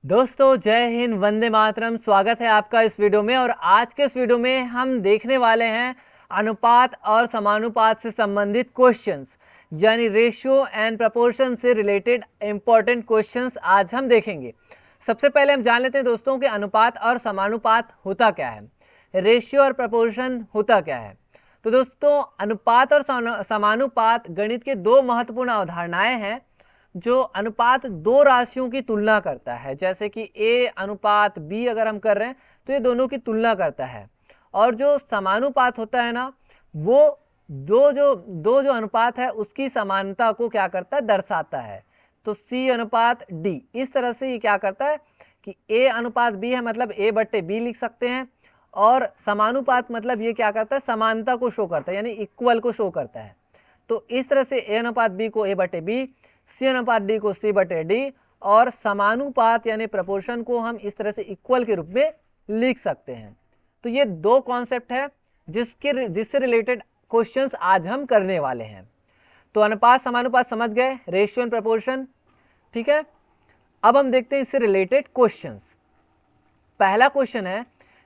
दोस्तों जय हिंद, वंदे मातरम। स्वागत है आपका इस वीडियो में। और आज के इस वीडियो में हम देखने वाले हैं अनुपात और समानुपात से संबंधित क्वेश्चंस, यानी रेशियो एंड प्रपोर्शन से रिलेटेड इंपॉर्टेंट क्वेश्चंस आज हम देखेंगे। सबसे पहले हम जान लेते हैं दोस्तों कि अनुपात और समानुपात होता क्या है, रेशियो और प्रपोर्शन होता क्या है। तो दोस्तों अनुपात और समानुपात गणित के दो महत्वपूर्ण अवधारणाएं हैं जो अनुपात दो राशियों की तुलना करता है। जैसे कि ए अनुपात बी अगर हम कर रहे हैं तो ये दोनों की तुलना करता है। और जो समानुपात होता है ना, वो दो जो अनुपात है उसकी समानता को क्या करता है, दर्शाता है। तो सी अनुपात डी, इस तरह से ये क्या करता है कि ए अनुपात बी है मतलब ए बट्टे बी लिख सकते हैं। और समानुपात मतलब ये क्या करता है, समानता को शो करता है, यानी इक्वल को शो करता है। तो इस तरह से ए अनुपात बी को ए बटे बी, सी अनुपात डी को सी बटे डी, और समानुपात यानी प्रपोर्शन को हम इस तरह से इक्वल के रूप में लिख सकते हैं। तो ये दो कॉन्सेप्ट है जिससे रिलेटेड क्वेश्चंस आज हम करने वाले हैं। तो अनुपात समानुपात समझ गए, रेशियो एंड प्रपोर्शन, ठीक है। अब हम देखते हैं इससे रिलेटेड क्वेश्चंस। पहला क्वेश्चन है,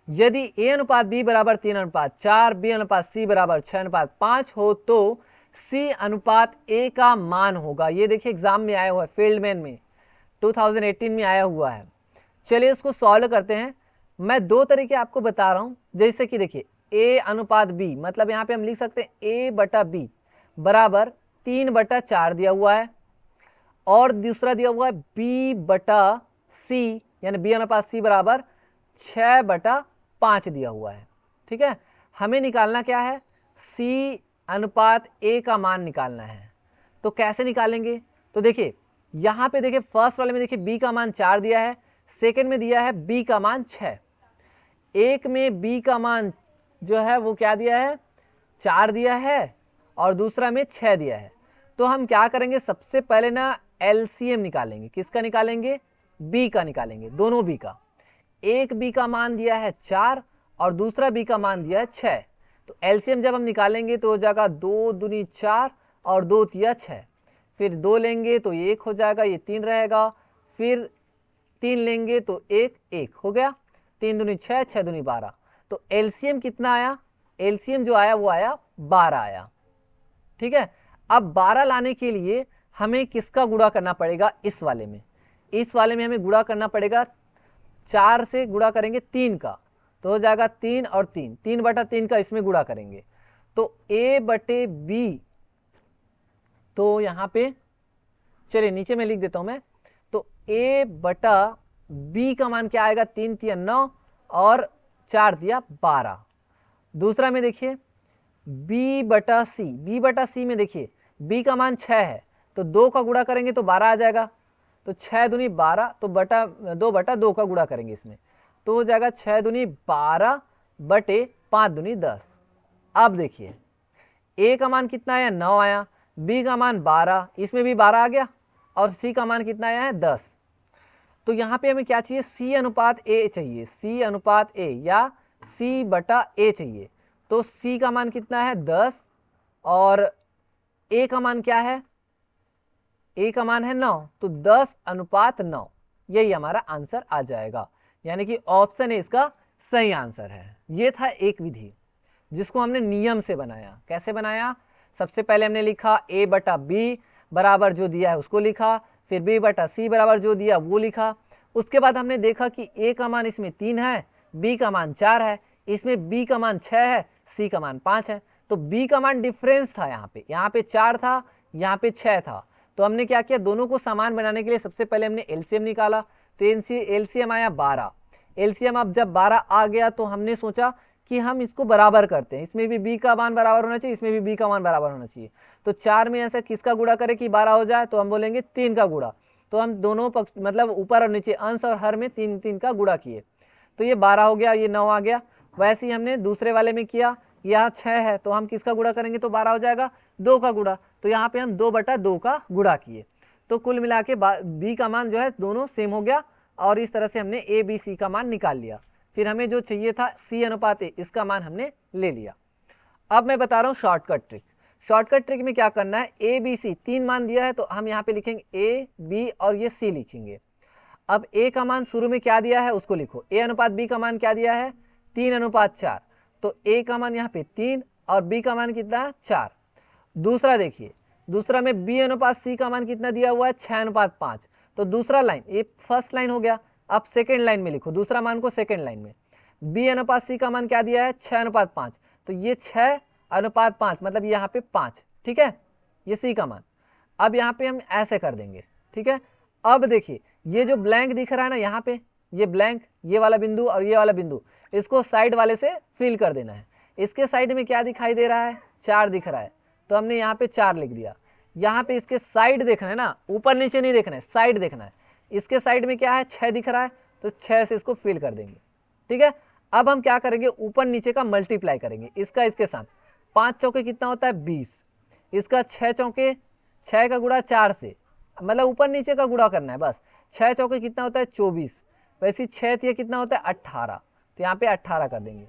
यदि ए अनुपात बी बराबर 3:4, बी अनुपात सी बराबर 6:5 हो तो सी अनुपात ए का मान होगा। ये देखिए एग्जाम में आया हुआ है, फील्डमैन में 2018 में आया हुआ है। चलिए इसको सॉल्व करते हैं। मैं दो तरीके आपको बता रहा हूं। जैसे कि देखिए ए अनुपात बी मतलब यहां पे हम लिख सकते हैं ए बटा बी बराबर 3/4 दिया हुआ है, और दूसरा दिया हुआ है बी बटा सी यानी बी अनुपात सी बराबर 6/5 दिया हुआ है। ठीक है, हमें निकालना क्या है, सी अनुपात ए का मान निकालना है। तो कैसे निकालेंगे, तो देखिए यहां पे देखिए फर्स्ट वाले में देखिए बी का मान 4 दिया है, सेकंड में दिया है बी का मान 6। एक में बी का मान जो है वो क्या दिया है, 4 दिया है, और दूसरा में 6 दिया है। तो हम क्या करेंगे, सबसे पहले ना एलसीएम निकालेंगे। किसका निकालेंगे, बी का निकालेंगे, दोनों बी का। एक बी का मान दिया है 4 और दूसरा बी का मान दिया है 6। तो एलसीएम जब हम निकालेंगे तो हो जाएगा 2 दूनी 4 और 2 तिया 6। फिर 2 लेंगे तो 1 हो जाएगा, ये 3 रहेगा। फिर 3 लेंगे तो 1 1 हो गया, 3 दूनी 6, 6 दूनी 12। तो एलसीएम कितना आया, एलसीएम जो आया वो आया 12 आया। ठीक है, अब 12 लाने के लिए हमें किसका गुणा करना पड़ेगा, इस वाले में। इस वाले में हमें गुणा करना पड़ेगा, 4 से गुणा करेंगे 3 का, तो हो जाएगा 3 और 3, 3/3 का इसमें गुणा करेंगे तो a बटे बी। तो यहां पे चलिए नीचे में लिख देता हूं मैं। तो a बटा b का मान क्या आएगा, 3 तिया 9 और 4 दिया 12। दूसरा में देखिए b बटा सी, b बटा सी में देखिए b का मान 6 है, तो 2 का गुणा करेंगे तो 12 आ जाएगा। तो 6 दूनी 12, तो 2/2 का गुणा करेंगे इसमें, तो हो जाएगा 6 दूनी 12 बटे 5 दूनी 10। अब देखिए ए का मान कितना आया, 9 आया, बी का मान 12, इसमें भी 12 आ गया, और सी का मान कितना आया है, 10। तो यहाँ पे हमें क्या चाहिए, सी अनुपात ए चाहिए, सी अनुपात ए या सी बटा ए चाहिए। तो सी का मान कितना है, 10, और ए का मान क्या है, ए का मान है 9, तो 10:9, यही हमारा आंसर आ जाएगा। यानी कि ऑप्शन ए इसका सही आंसर है। ये था एक विधि जिसको हमने नियम से बनाया। कैसे बनाया, सबसे पहले हमने लिखा a बटा बी बराबर जो दिया है उसको लिखा, फिर b बटा सी बराबर जो दिया वो लिखा। उसके बाद हमने देखा कि a का मान इसमें 3 है, b का मान 4 है, इसमें b का मान 6 है, c का मान 5 है। तो b का मान डिफरेंस था, यहाँ पे 4 था, यहाँ पे 6 था। तो हमने क्या किया, दोनों को समान बनाने के लिए सबसे पहले हमने एलसीएम निकाला। तो एलसीएम आया 12। एलसीएम अब जब 12 आ गया तो हमने सोचा कि हम इसको बराबर करते हैं, इसमें भी b का मान बराबर होना चाहिए, इसमें भी b का मान बराबर होना चाहिए। तो 4 में ऐसा किसका गुणा करें कि 12 हो जाए, तो हम बोलेंगे 3 का गुणा। तो हम दोनों पक्ष मतलब ऊपर और नीचे अंश और हर में 3 3 का गुणा किए, तो ये 12 हो गया, ये 9 आ गया। वैसे ही हमने दूसरे वाले में किया, यहाँ 6 है तो हम किसका गुणा करेंगे तो 12 हो जाएगा, 2 का गुणा। तो यहाँ पे हम 2/2 का गुणा किए, तो कुल मिला के b का मान जो है दोनों सेम हो गया, और इस तरह से हमने a b c का मान निकाल लिया। फिर हमें जो चाहिए था c अनुपात a, इसका मान हमने ले लिया। अब मैं बता रहा हूँ शॉर्टकट ट्रिक। शॉर्टकट ट्रिक में क्या करना है, a b c 3 मान दिया है तो हम यहाँ पे लिखेंगे a b और ये c लिखेंगे। अब a का मान शुरू में क्या दिया है उसको लिखो, a अनुपात b का मान क्या दिया है 3:4, तो a का मान यहाँ पे 3 और b का मान कितना है 4। दूसरा देखिए, दूसरा में b अनुपात c का मान कितना दिया हुआ है 6:5, तो दूसरा लाइन, ये फर्स्ट लाइन हो गया। अब सेकेंड लाइन में लिखो दूसरा मान को, सेकेंड लाइन में b अनुपात c का मान क्या दिया है 6:5, तो ये 6:5 मतलब यहाँ पे 5, ठीक है, ये c का मान। अब यहाँ पे हम ऐसे कर देंगे, ठीक है। अब देखिए ये जो ब्लैंक दिख रहा है ना यहाँ पे, ये ब्लैंक, ये वाला बिंदु और ये वाला बिंदु, इसको साइड वाले से फिल कर देना है। इसके साइड में क्या दिखाई दे रहा है 4 दिख रहा है, तो हमने यहाँ पे 4 लिख दिया। यहाँ पे इसके साइड देखना है ना, ऊपर नीचे नहीं देखना है, साइड देखना है। इसके साइड में क्या है 6 दिख रहा है, तो 6 से इसको फिल कर देंगे, ठीक है। अब हम क्या करेंगे, ऊपर नीचे का मल्टीप्लाई करेंगे, इसका इसके साथ। 5 चौके कितना होता है 20, इसका 6 चौके 6 का गुणा 4 से, मतलब ऊपर नीचे का गुणा करना है बस। 6 चौके कितना होता है 24, वैसे 6 तिया कितना होता है 18, तो यहाँ पे 18 कर देंगे।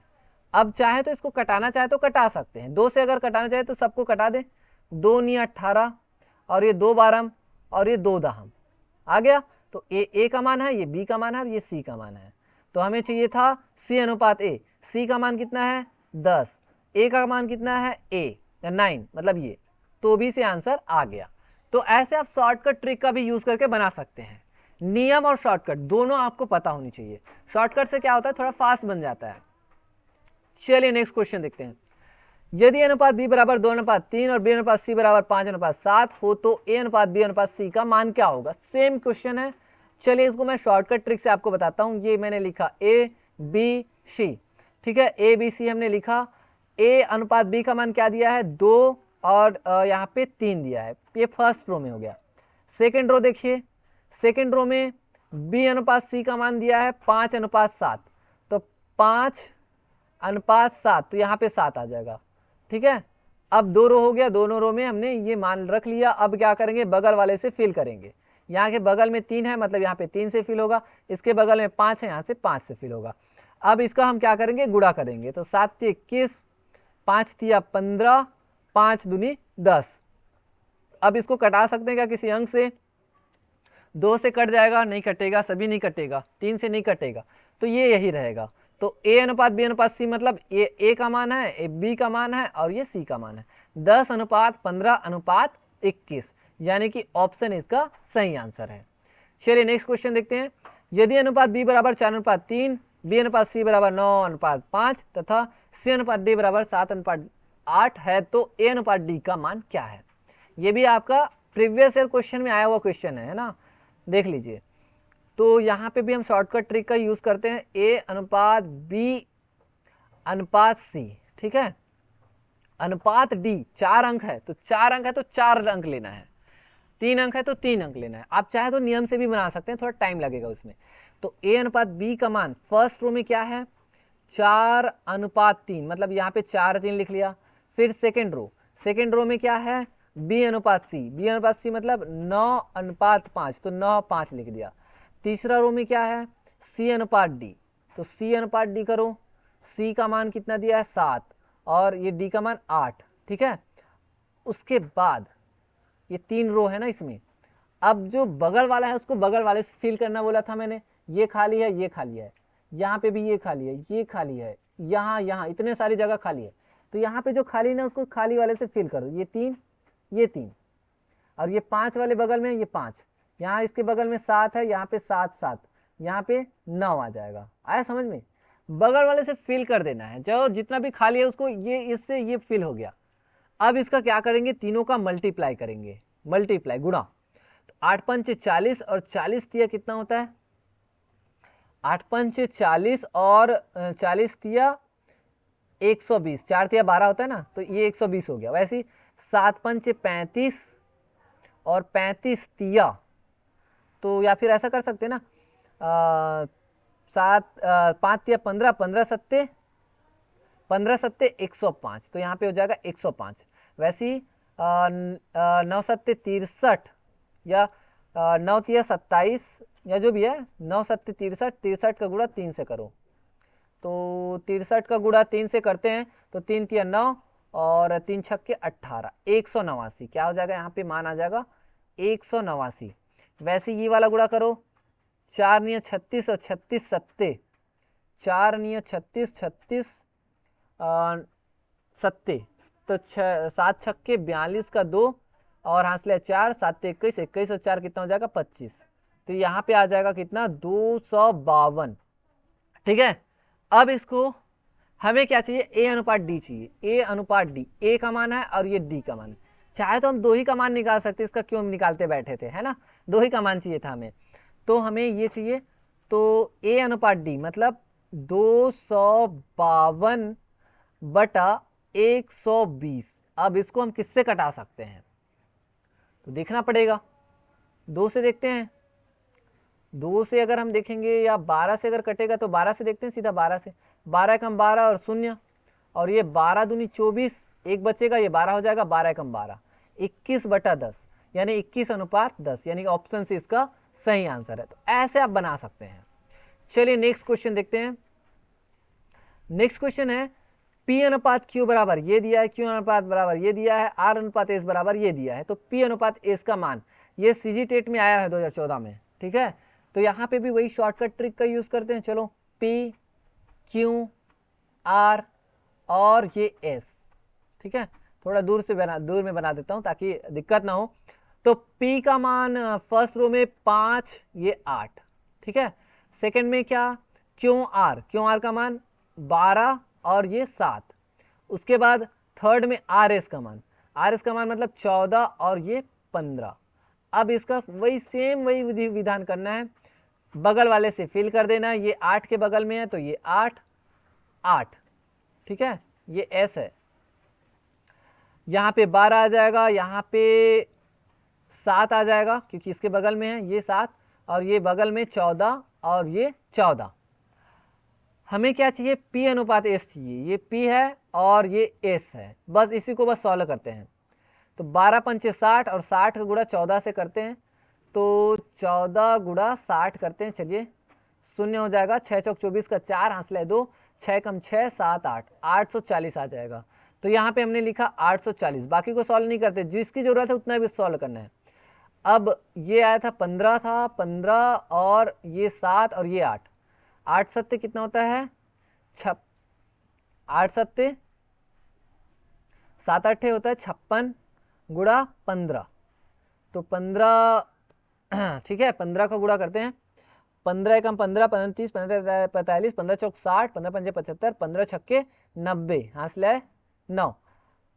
अब चाहे तो इसको कटाना चाहे तो कटा सकते हैं, 2 से अगर कटाना चाहे तो सबको कटा दें, 2 × 18 और ये 2 12 और ये 2 10 आ गया। तो ए का मान है, ये बी का मान है और ये सी का मान है। तो हमें चाहिए था सी अनुपात ए, सी का मान कितना है 10, ए का मान कितना है 9, मतलब ये, तो बी से आंसर आ गया। तो ऐसे आप शॉर्टकट ट्रिक का भी यूज करके बना सकते हैं। नियम और शॉर्टकट दोनों आपको पता होनी चाहिए। शॉर्टकट से क्या होता है, थोड़ा फास्ट बन जाता है। चलिए नेक्स्ट क्वेश्चन देखते हैं। यदि अनुपात b बराबर 2:3 और b अनुपात c बराबर 5:7 हो तो a अनुपात b अनुपात c का मान क्या होगा। सेम क्वेश्चन है। चलिए इसको मैं शॉर्टकट ट्रिक से आपको बताता हूँ। ये मैंने लिखा a b c, ठीक है, a b c हमने लिखा। a अनुपात b का मान क्या दिया है 2 और यहाँ पे 3 दिया है, ये फर्स्ट रो में हो गया। सेकेंड रो देखिए, सेकेंड रो में b अनुपात c का मान दिया है 5:7, तो 5:7, तो यहाँ पे 7 आ जाएगा, ठीक है। अब 2 रो हो गया, दोनों रो में हमने ये मान रख लिया। अब क्या करेंगे, बगल वाले से फिल करेंगे। यहाँ के बगल में 3 है, मतलब यहाँ पे 3 से फिल होगा। इसके बगल में 5 है, यहाँ से 5 से फिल होगा। अब इसका हम क्या करेंगे, गुणा करेंगे। तो 7 × 21, 5 × 15, 5 दूनी 10। अब इसको कटा सकते हैं क्या किसी अंक से, 2 से कट जाएगा, नहीं कटेगा, सभी नहीं कटेगा, 3 से नहीं कटेगा, तो ये यही रहेगा। तो a अनुपात b अनुपात c मतलब a का मान है, a b का मान है और ये c का मान है। 10:15:21, यानी कि ऑप्शन इसका सही आंसर है। चलिए नेक्स्ट क्वेश्चन देखते हैं। यदि अनुपात b बराबर 4:3, b अनुपात c बराबर 9:5 तथा c अनुपात d बराबर 7:8 है तो a अनुपात d का मान क्या है। ये भी आपका प्रीवियस ईयर क्वेश्चन में आया हुआ क्वेश्चन है ना, देख लीजिए। तो यहाँ पे भी हम शॉर्टकट ट्रिक का यूज करते हैं, a अनुपात b अनुपात c, ठीक है। अनुपात d 4 अंक है तो 4 अंक है तो 4 अंक लेना है, 3 अंक है तो 3 अंक लेना है। आप चाहे तो नियम से भी बना सकते हैं, थोड़ा टाइम लगेगा उसमें। तो a अनुपात b का मान फर्स्ट रो में क्या है 4:3, मतलब यहाँ पे 4:3 लिख लिया। फिर सेकेंड रो में क्या है b अनुपात c, b अनुपात c मतलब 9:5, तो 9:5 लिख दिया। तीसरा रो में क्या है c अनुपात d, तो c अनुपात d करो। c का मान कितना दिया है 7 और ये d का मान 8, ठीक है। उसके बाद ये 3 रो है ना इसमें, अब जो बगल वाला है उसको बगल वाले से फिल करना बोला था मैंने। ये खाली है, ये खाली है, यहाँ पे भी ये खाली है, ये खाली है, यहाँ इतने सारी जगह खाली है। तो यहाँ पे जो खाली ना उसको खाली वाले से फिल करो। ये 3 और ये 5 वाले बगल में ये 5, यहाँ इसके बगल में 7 है, यहाँ पे 7, यहाँ पे 9 आ जाएगा। आया समझ में, बगल वाले से फिल कर देना है, जो जितना भी खाली है उसको ये इससे ये फिल हो गया। अब इसका क्या करेंगे, तीनों का मल्टीप्लाई करेंगे, मल्टीप्लाई गुणा। तो 8×5 = 40 और 40 तिया कितना होता है 8×5 = 40 और 40 तिया 120, 4 तिया 12 होता है ना, तो ये 120 हो गया। वैसे ही 7×5 = 35 और 35 तिया, तो या फिर ऐसा कर सकते हैं ना 5 तिया 15, 15×7 105, तो यहाँ पे हो जाएगा 105। वैसे ही 9×7 = 63 या 9 तिया 27 या जो भी है 9×7 = 63, 63 का गुणा 3 से करो। तो 63 का गुणा 3 से करते हैं तो 3 तिया 9 और 3 छक्के 18, 189। क्या हो जाएगा यहाँ पे मान आ जाएगा 189। वैसे ये वाला गुणा करो 4 निया 36 और 36 सत्ते, 4 निया 36, 36 सत्ते, तो 7 छक्के 42 का 2 और हासिल 4, 7 21, 21 और 4 कितना हो जाएगा 25। तो यहाँ पे आ जाएगा कितना 252। ठीक है, अब इसको हमें क्या चाहिए, ए अनुपात डी चाहिए, ए अनुपात डी, ए का मान है और ये डी का मान है। चाहे तो हम 2 ही का मान निकाल सकते, इसका क्यों हम निकालते बैठे थे, है ना, 2 ही का मान चाहिए था हमें, तो हमें ये चाहिए। तो ए अनुपात डी मतलब 252 बटा 120। अब इसको हम किससे कटा सकते हैं, तो देखना पड़ेगा, 2 से देखते हैं। 2 से अगर हम देखेंगे या 12 से अगर कटेगा तो 12 से देखते हैं, सीधा 12 से, 12 कम 12 और 0, और ये 12 दूनी 24, एक बचेगा, ये 12 हो जाएगा, 12 कम 12 21 बटा 10, यानी 21 अनुपात 10, यानी ऑप्शन सी इसका सही आंसर है। तो ऐसे आप बना सकते हैं। चलिए नेक्स्ट क्वेश्चन देखते हैं। नेक्स्ट क्वेश्चन है P अनुपात Q बराबर ये दिया है, Q अनुपात बराबर ये दिया है, R अनुपात S बराबर ये दिया है। तो P अनुपात S का मान, ये सीजी टेट में आया है 2014 में, ठीक है। तो यहाँ पे भी वही शॉर्टकट ट्रिक का यूज करते हैं। चलो P, Q, R और ये S, ठीक है, थोड़ा दूर में बना देता हूँ ताकि दिक्कत ना हो। तो P का मान फर्स्ट रो में 5, ये 8, ठीक है। सेकंड में क्या, क्यू आर का मान 12 और ये 7। उसके बाद थर्ड में आर एस का मान मतलब 14 और ये 15। अब इसका वही विधान करना है, बगल वाले से फिल कर देना है। ये 8 के बगल में है तो ये 8, 8, ठीक है, ये एस है। यहाँ पे 12 आ जाएगा, यहाँ पे 7 आ जाएगा क्योंकि इसके बगल में है, ये 7 और ये बगल में 14 और ये 14। हमें क्या चाहिए, P अनुपात S चाहिए। ये P है और ये S है, बस इसी को बस सॉल्व करते हैं। तो 12 पंचे 60 और 60 का गुणा 14 से करते हैं, तो 14 गुणा 60 करते हैं। चलिए 0 हो जाएगा, 6 चौक 24 का 4 हासिल 2, 6 कम 6 7 8, 840 आ जाएगा। तो यहाँ पे हमने लिखा 840, बाकी को सॉल्व नहीं करते, जिसकी जरूरत है उतना भी सॉल्व करना है। अब ये आया था 15 और ये 7 और ये 8, 8 सत्ते कितना होता है 8 सत्ते 7 8 होता है 56 गुणा 15, तो 15, ठीक है, 15 का गुणा करते हैं। 15 एकम 15, 15 30, 15 45, 15 चौक 60, 15 पंजे 75, 15 छक्के 90, हासिल है 9,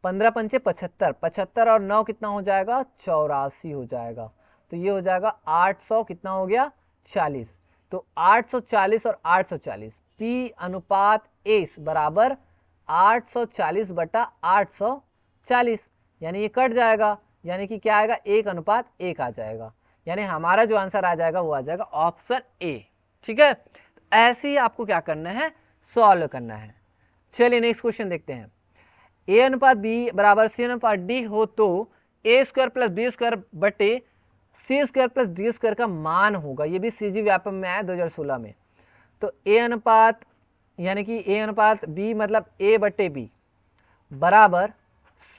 15 पंचे 75, 75 और 9 कितना हो जाएगा 84 हो जाएगा। तो ये हो जाएगा 800 कितना हो गया 40। तो 840 और 840, P अनुपात S बराबर 840 बटा 840, यानी ये कट जाएगा, यानी कि क्या आएगा 1 अनुपात 1 आ जाएगा, यानी हमारा जो आंसर आ जाएगा वो आ जाएगा ऑप्शन ए, ठीक है। ऐसे ही आपको क्या करना है, सॉल्व करना है। चलिए नेक्स्ट क्वेश्चन देखते हैं। A अनुपात B बराबर C अनुपात D हो तो A square plus B square बटे C square plus D square का मान होगा। ये भी CG व्यापम में आया 2016 में। तो A अनुपात यानी कि A अनुपात B मतलब A बटे B बराबर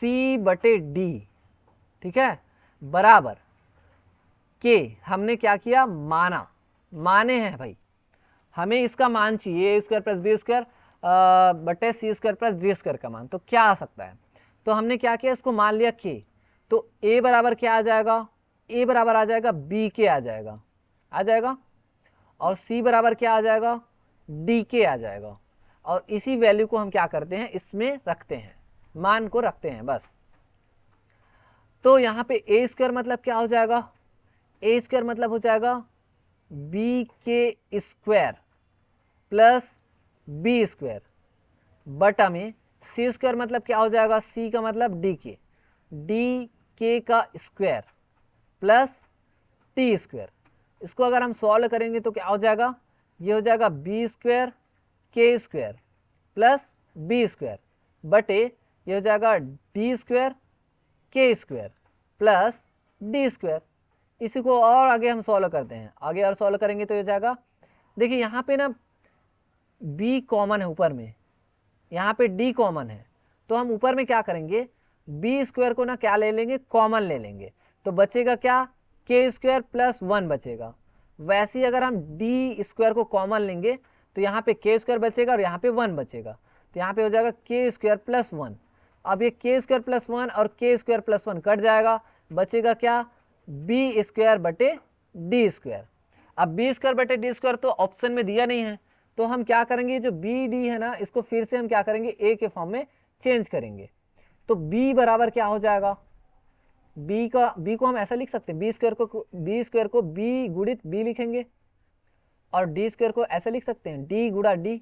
C बटे D, ठीक है, बराबर के हमने क्या किया, माने हैं भाई, हमें इसका मान चाहिए A square plus B square बटे C square plus D square का मान। तो क्या आ सकता है, तो हमने क्या किया, इसको मान लिया K। तो A बराबर क्या आ जाएगा, A बराबर आ जाएगा B के आ जाएगा, और C बराबर क्या आ जाएगा D के आ जाएगा, और इसी वैल्यू को हम क्या करते हैं, इसमें रखते हैं, मान को रखते हैं बस। तो यहाँ पे A स्क्वायर मतलब क्या हो जाएगा, A स्क्वायर मतलब हो जाएगा B के स्क्वायर प्लस B स्क्वायर बटा में C स्क्वायर मतलब क्या हो जाएगा, C का मतलब D के का स्क्वायर प्लस T स्क्वायर। इसको अगर हम सॉल्व करेंगे तो क्या हो जाएगा, ये हो जाएगा B स्क्वायर के स्क्वायर प्लस B स्क्वायर बटे ये हो जाएगा D स्क्वायर के स्क्वायर प्लस D स्क्वायर। इसी को और आगे हम सॉल्व करते हैं, आगे और सॉल्व करेंगे तो हो जाएगा, देखिए यहाँ पे ना B कॉमन है ऊपर में, यहाँ पे D कॉमन है, तो हम ऊपर में क्या करेंगे, B स्क्वायर को ना क्या ले लेंगे, कॉमन ले लेंगे, तो बचेगा क्या, के स्क्वायर प्लस 1 बचेगा। वैसे ही अगर हम डी स्क्वायर को कॉमन लेंगे तो यहाँ पे के स्क्वायर बचेगा और यहाँ पे 1 बचेगा, तो यहाँ पे हो जाएगा के स्क्वायर प्लस 1। अब ये के स्क्वायर प्लस 1 और के स्क्वायर प्लस 1 कट जाएगा, बचेगा क्या, बी स्क्वायर बटे डी स्क्वायर। अब बी स्क्वायर बटे डी स्क्वायर तो ऑप्शन में दिया नहीं है, तो हम क्या करेंगे, जो बी डी है ना, इसको फिर से हम क्या करेंगे, ए के फॉर्म में चेंज करेंगे। तो b बराबर क्या हो जाएगा, b को हम ऐसा लिख सकते हैं, बी स्क्वायर को b गुणित b लिखेंगे, और डी स्क्वायर को ऐसा लिख सकते हैं d गुणा d,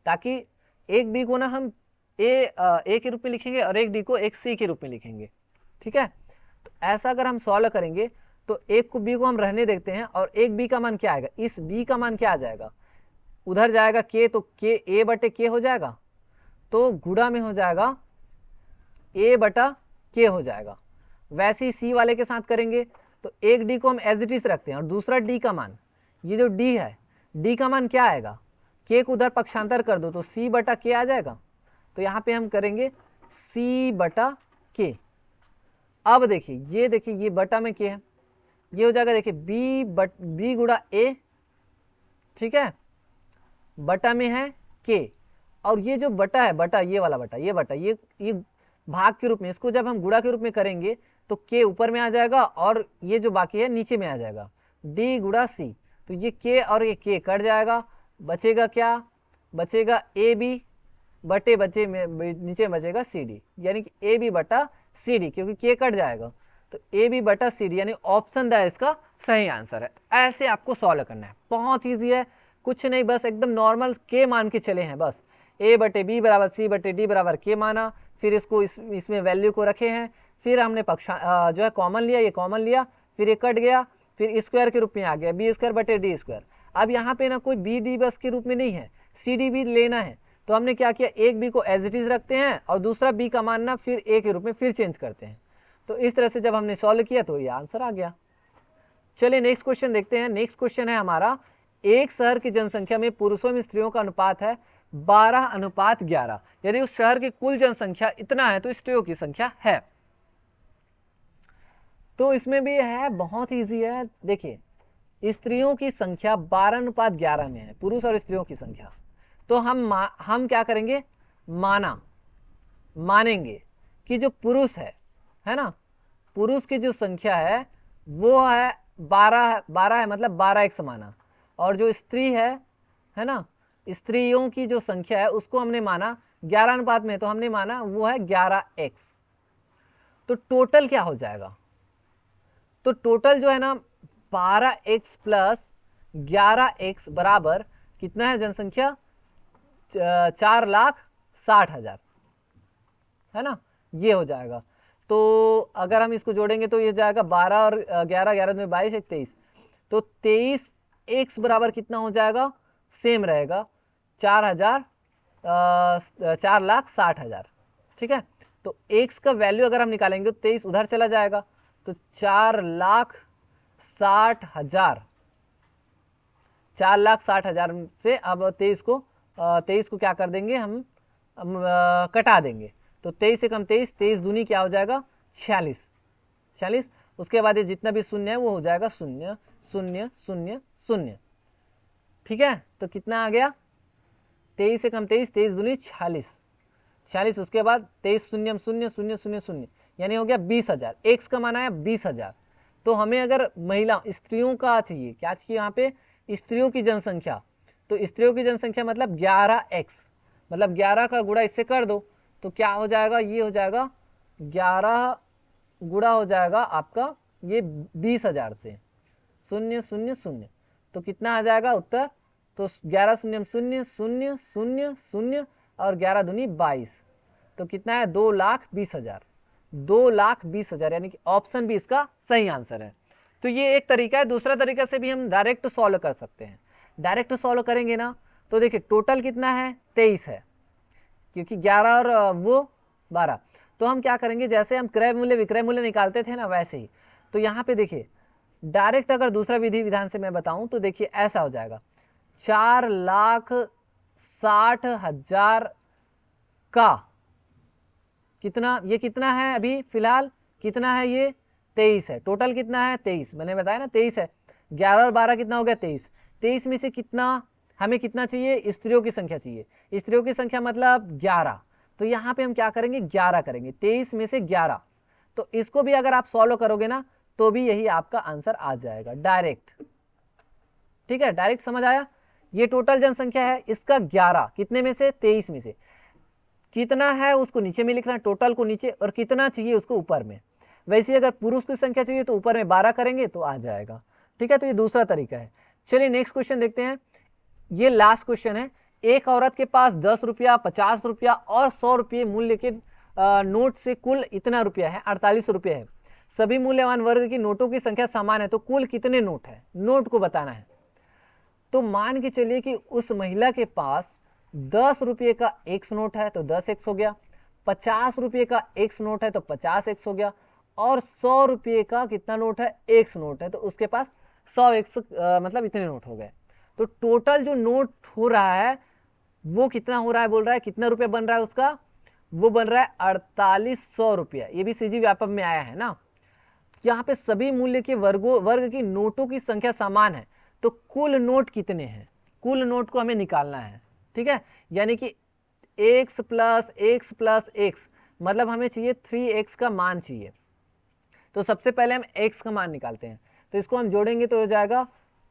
ताकि एक b को ना हम a के रूप में लिखेंगे और एक d को एक c के रूप में लिखेंगे। ठीक है, तो ऐसा अगर हम सॉल्व करेंगे तो एक को b को हम रहने देते हैं, और एक b का मान क्या आएगा, इस b का मान क्या आ जाएगा, उधर जाएगा k, तो k a बटे k हो जाएगा, तो गुणा में हो जाएगा a बटा k हो जाएगा। वैसे ही c वाले के साथ करेंगे तो एक d को हम एज इट इज रखते हैं, और दूसरा d का मान, ये जो d है, d का मान क्या आएगा, k को उधर पक्षांतर कर दो तो c बटा k आ जाएगा, तो यहाँ पे हम करेंगे c बटा k। अब देखिए, ये देखिए, ये बटा में k है, ये हो जाएगा, देखिए b गुणा a, ठीक है, बटा में है k, और ये जो बटा है, बटा ये वाला बटा, ये भाग के रूप में, इसको जब हम गुणा के रूप में करेंगे तो k ऊपर में आ जाएगा और ये जो बाकी है नीचे में आ जाएगा, d गुणा c, तो ये k और ये k कट जाएगा, बचेगा क्या, बचेगा ए बी बटे नीचे बचेगा सी डी, यानी कि ए बी बटा सी डी, क्योंकि k कट जाएगा, तो ए बी बटा सी डी, यानी ऑप्शन द इसका सही आंसर है। ऐसे आपको सॉल्व करना है, बहुत ईजी है, कुछ नहीं, बस एकदम नॉर्मल k मान के चले हैं, बस a बटे बी बराबर सी बटे डी बराबर k माना, फिर इसको इसमें वैल्यू को रखे हैं, फिर हमने जो है कॉमन लिया, ये कॉमन लिया, फिर ये कट गया, फिर स्क्वायर के रूप में आ गया, बी स्क्वायर बटे डी स्क्वायर। अब यहाँ पे ना कोई बी डी बस के रूप में नहीं है, सी डी भी लेना है, तो हमने क्या किया, एक बी को एज इट इज रखते हैं और दूसरा बी का मान ना फिर ए के रूप में फिर चेंज करते हैं। तो इस तरह से जब हमने सॉल्व किया तो ये आंसर आ गया। चलिए नेक्स्ट क्वेश्चन देखते हैं। नेक्स्ट क्वेश्चन है हमारा, एक शहर की जनसंख्या में पुरुषों में स्त्रियों का अनुपात है 12:11, यदि उस शहर की कुल जनसंख्या इतना है तो स्त्रियों की संख्या है। तो इसमें भी है, बहुत इजी है। देखिए, स्त्रियों की संख्या 12:11 में है, पुरुष और स्त्रियों की संख्या, तो हम क्या करेंगे, मानेंगे कि जो पुरुष है ना, पुरुष की जो संख्या है वो है 12 है, मतलब 12x माना, और जो स्त्री है ना, स्त्रियों की जो संख्या है उसको हमने माना 11 अनुपात में, तो हमने माना वो है 11x। तो टोटल क्या हो जाएगा, तो टोटल जो है ना 12x प्लस 11x बराबर कितना है, जनसंख्या 4,60,000 है ना, ये हो जाएगा। तो अगर हम इसको जोड़ेंगे तो ये हो जाएगा 12 और 11, 11 में 22, 23, तो 23x बराबर कितना हो जाएगा, सेम रहेगा 4,60,000। ठीक है, तो x का वैल्यू अगर हम निकालेंगे तो 23 उधर चला जाएगा, तो 4,60,000 से अब 23 को क्या कर देंगे हम कटा देंगे, तो 23 से कम 23, 23 दूनी क्या हो जाएगा 46। उसके बाद ये जितना भी शून्य है वो हो जाएगा 0 0 0 0। ठीक है, तो कितना आ गया, 23 से कम 23, 23 दूनी 46, उसके बाद 23 0 0 0 0 0, यानी हो गया 20,000। एक्स का मान आया 20,000। तो हमें अगर महिला स्त्रियों का चाहिए, क्या चाहिए यहाँ पे, स्त्रियों की जनसंख्या, तो स्त्रियों की जनसंख्या मतलब 11x, मतलब 11 का गुणा इससे कर दो तो क्या हो जाएगा, ये हो जाएगा 11 गुणा हो जाएगा आपका ये 20,000 से 0 0 0, तो कितना आ जाएगा उत्तर, तो 11 0 0 0 0 0 और 11 दूनी 22, तो कितना है 2,20,000, 2,20,000, यानी कि ऑप्शन भी इसका सही आंसर है। तो ये एक तरीका है। दूसरा तरीका से भी हम डायरेक्ट सॉल्व कर सकते हैं। डायरेक्ट सॉल्व करेंगे ना तो देखिए टोटल कितना है 23 है, क्योंकि 11 और वो 12, तो हम क्या करेंगे, जैसे हम क्रय मूल्य विक्रय मूल्य निकालते थे ना वैसे ही, तो यहाँ पे देखिए डायरेक्ट अगर दूसरा विधि विधान से मैं बताऊं तो देखिए ऐसा हो जाएगा 4,60,000 का कितना, ये कितना है अभी फिलहाल, कितना है ये 23 है, टोटल कितना है 23, मैंने बताया ना 23 है, 11 और 12 कितना हो गया 23। 23 में से कितना हमें कितना चाहिए, स्त्रियों की संख्या चाहिए, स्त्रियों की संख्या मतलब 11। तो यहाँ पे हम क्या करेंगे 11 करेंगे, 23 में से 11। तो इसको भी अगर आप सॉल्व करोगे ना तो भी यही आपका आंसर आ जाएगा डायरेक्ट। ठीक है, डायरेक्ट समझ आया। ये टोटल जनसंख्या है, इसका 11 कितने में से 23 में से कितना है उसको नीचे में लिखना है, टोटल को नीचे, और कितना चाहिए उसको ऊपर में। वैसे अगर पुरुष की संख्या चाहिए तो ऊपर में 12 करेंगे तो आ जाएगा। ठीक है, तो ये दूसरा तरीका है। चलिए नेक्स्ट क्वेश्चन देखते हैं। ये लास्ट क्वेश्चन है। एक औरत के पास 10 रुपया, 50 रुपया और 100 रुपये मूल्य के नोट से कुल इतना रुपया है, 48 रुपये है। सभी मूल्यवान वर्ग की नोटों की संख्या समान है, तो कुल कितने नोट है, नोट को बताना है। तो मान के चलिए कि उस महिला के पास 10 रुपये का एक्स नोट है तो 10 एक्स हो गया, 50 रुपये का एक्स नोट है तो 50 एक्स हो गया, और 100 रुपये का कितना नोट है, एक्स नोट है, तो उसके पास 100 एक्स मतलब इतने नोट हो गए। तो टोटल जो नोट हो रहा है वो कितना हो रहा है, बोल रहा है कितना रुपया बन रहा है उसका, वो बन रहा है 4800 रुपया। ये भी सीजी व्यापक में आया है ना। यहाँ पे सभी मूल्य के वर्ग की नोटों की संख्या समान है, तो कुल नोट कितने हैं, कुल नोट को हमें निकालना है। ठीक है, यानी कि x plus x plus x, मतलब हमें चाहिए 3x का मान चाहिए। तो सबसे पहले हम x का मान निकालते हैं। तो इसको हम जोड़ेंगे तो हो जाएगा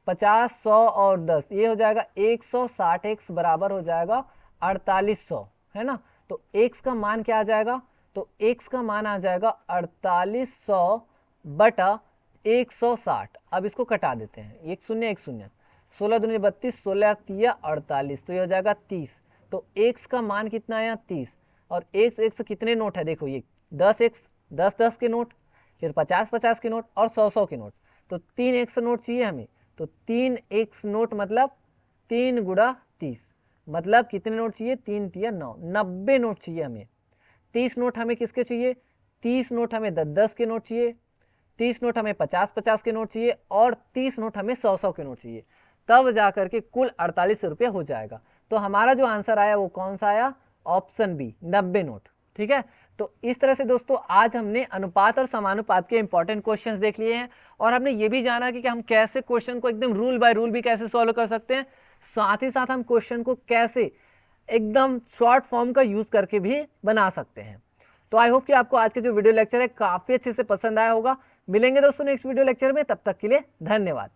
50, 100 और 10, ये हो जाएगा 160x बराबर हो जाएगा 4800, है ना। तो x का मान क्या आ जाएगा, तो x का मान आ जाएगा 4800 बटा 160। अब इसको कटा देते हैं, एक शून्य एक शून्य, 16 दूनी 32, 16 तिया 48, तो ये हो जाएगा 30। तो x का मान कितना आया 30, और x कितने नोट है, देखो ये 10x, 10 के नोट, फिर 50 के नोट और 100 के नोट, तो 3x नोट चाहिए हमें। तो 3x नोट मतलब 3 गुणा 30, मतलब कितने नोट चाहिए, 3 तिया 9, 90 नोट चाहिए हमें। 30 नोट हमें किसके चाहिए, 30 नोट हमें 10 के नोट चाहिए, 30 नोट हमें 50 के नोट चाहिए, और 30 नोट हमें 100 के नोट चाहिए, तब जाकर के कुल 48 रुपये हो जाएगा। तो हमारा जो आंसर आया वो कौन सा आया, ऑप्शन बी, 90 नोट। ठीक है, तो इस तरह से दोस्तों आज हमने अनुपात और समानुपात के इंपॉर्टेंट क्वेश्चंस देख लिए हैं, और हमने ये भी जाना कि हम कैसे क्वेश्चन को एकदम रूल बाय रूल भी कैसे सॉल्व कर सकते हैं, साथ ही साथ हम क्वेश्चन को कैसे एकदम शॉर्ट फॉर्म का यूज करके भी बना सकते हैं। तो आई होप कि आपको आज के जो वीडियो लेक्चर है काफी अच्छे से पसंद आया होगा। मिलेंगे दोस्तों नेक्स्ट वीडियो लेक्चर में, तब तक के लिए धन्यवाद।